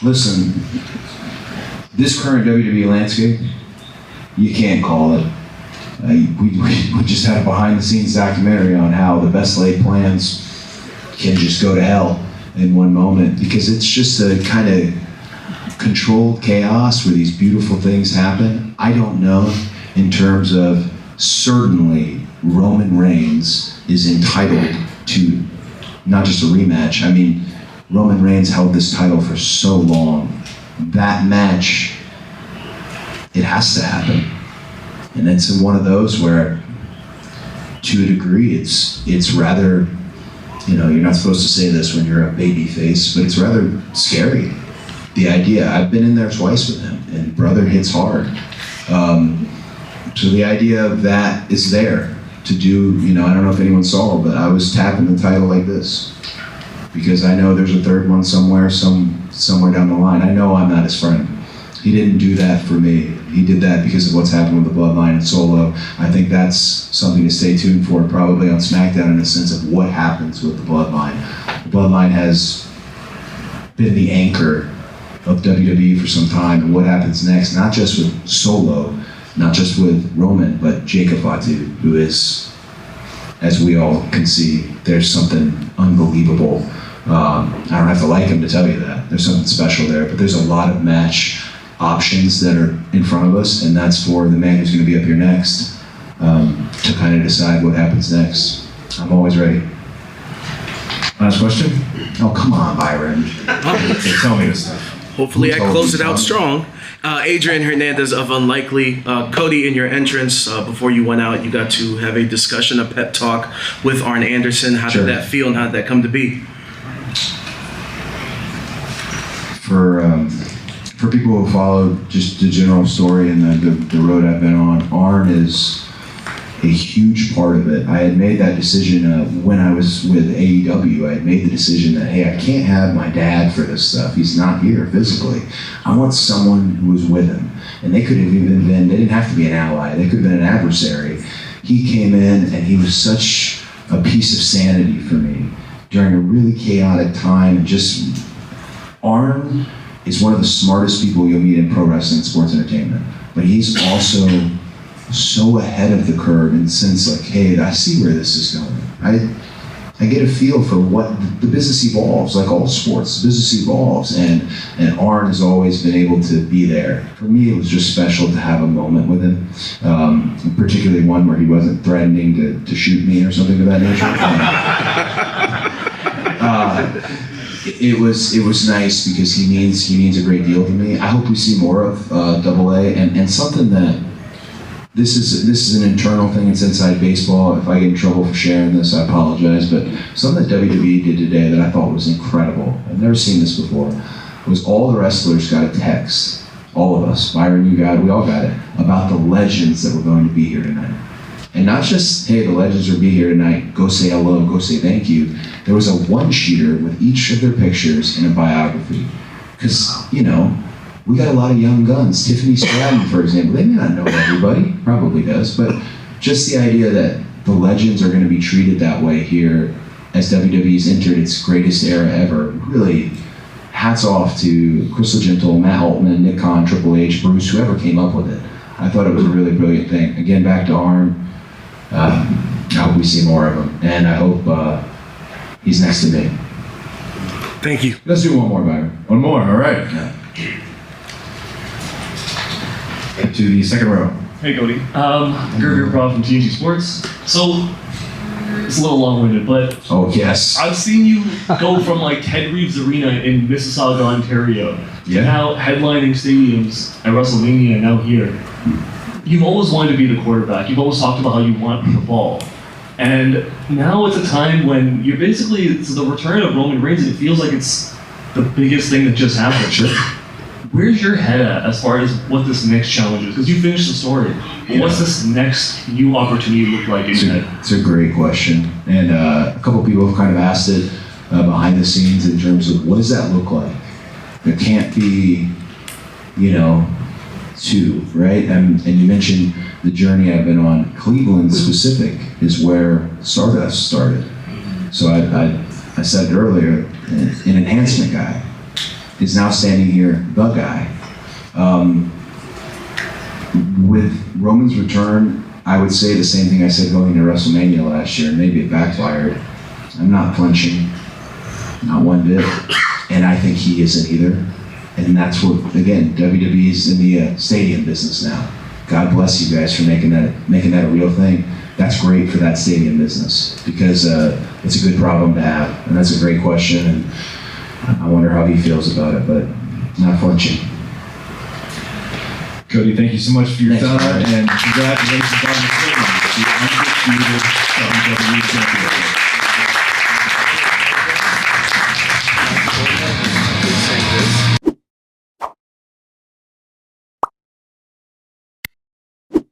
Listen, this current WWE landscape, you can't call it. We just had a behind-the-scenes documentary on how the best laid plans can just go to hell in one moment, because it's just a kind of controlled chaos where these beautiful things happen. I don't know in terms of, certainly Roman Reigns is entitled to not just a rematch. I mean, Roman Reigns held this title for so long. That match, it has to happen. And it's in one of those where, to a degree, it's rather, you're not supposed to say this when you're a baby face, but it's rather scary. The idea, I've been in there twice with him, and brother hits hard. So the idea of that is there to do, I don't know if anyone saw, but I was tapping the title like this, because I know there's a third one somewhere down the line. I know I'm not his friend. He didn't do that for me. He did that because of what's happened with the Bloodline and Solo. I think that's something to stay tuned for, probably on SmackDown, in the sense of what happens with the Bloodline. The Bloodline has been the anchor of WWE for some time, and what happens next, not just with Solo, not just with Roman, but Jacob Fatu, who is, as we all can see, there's something unbelievable. I don't have to like him to tell you that. There's something special there, but there's a lot of match options that are in front of us, and that's for the man who's going to be up here next, to kind of decide what happens next. I'm always ready. Last question? Oh, come on, Byron. Okay, tell me this stuff. Hopefully I close it out strong. Adrian Hernandez of Unlikely. Cody, in your entrance, before you went out, you got to have a discussion, a pep talk with Arn Anderson. How did that feel, and how did that come to be? For people who follow just the general story and the road I've been on, Arn is a huge part of it. I had made that decision when I was with AEW. I had made the decision that, hey, I can't have my dad for this stuff. He's not here physically. I want someone who was with him. And they could have even been, they didn't have to be an ally. They could have been an adversary. He came in and he was such a piece of sanity for me during a really chaotic time. And just, Arn is one of the smartest people you'll meet in pro wrestling sports entertainment. But he's also so ahead of the curve in the sense like, hey, I see where this is going. I get a feel for what the business evolves, like all sports, the business evolves, and Arn has always been able to be there. For me, it was just special to have a moment with him, particularly one where he wasn't threatening to shoot me or something of that nature. It was nice because he means a great deal to me. I hope we see more of AA, and something that this is an internal thing. It's inside baseball. If I get in trouble for sharing this, I apologize. But something that WWE did today that I thought was incredible, I've never seen this before, was all the wrestlers got a text, all of us, Byron, you got it, we all got it, about the legends that were going to be here tonight. And not just, hey, the legends will be here tonight, go say hello, go say thank you. There was a one-sheeter with each of their pictures and a biography. Because, we got a lot of young guns. Tiffany Stratton, for example, they may not know everybody, probably does, but just the idea that the legends are going to be treated that way here as WWE's entered its greatest era ever, really, hats off to Crystal Gentle, Matt Altman, Nick Khan, Triple H, Bruce, whoever came up with it. I thought it was a really brilliant thing. Again, back to Arn. I hope we see more of him, and I hope he's next to me. Thank you. Let's do one more, Byron. One more, all right. Yeah. To the second row. Hey Cody, Gerger Prof from TNT Sports. So, it's a little long-winded, but oh yes, I've seen you go from like Ted Reeves Arena in Mississauga, Ontario, to now headlining stadiums at WrestleMania and now here. You've always wanted to be the quarterback. You've always talked about how you want the ball. And now it's a time when you're basically, it's the return of Roman Reigns, and it feels like it's the biggest thing that just happened. Sure. Where's your head at as far as what this next challenge is? Because you finished the story. What's this next new opportunity look like in your head? It's a great question. And a couple people have kind of asked it behind the scenes in terms of what does that look like? There can't be, two, right? And you mentioned the journey I've been on. Cleveland specific is where Stardust started. So I said earlier, an enhancement guy. is now standing here, the guy. With Roman's return, I would say the same thing I said going to WrestleMania last year. Maybe it backfired. I'm not flinching, not one bit, and I think he isn't either. And that's what, again, WWE's in the stadium business now. God bless you guys for making that a real thing. That's great for that stadium business because it's a good problem to have, and that's a great question. And I wonder how he feels about it, but not flinching. Cody, thank you so much for your Thanks, time, man. and congratulations on the undisputed WWE Championship.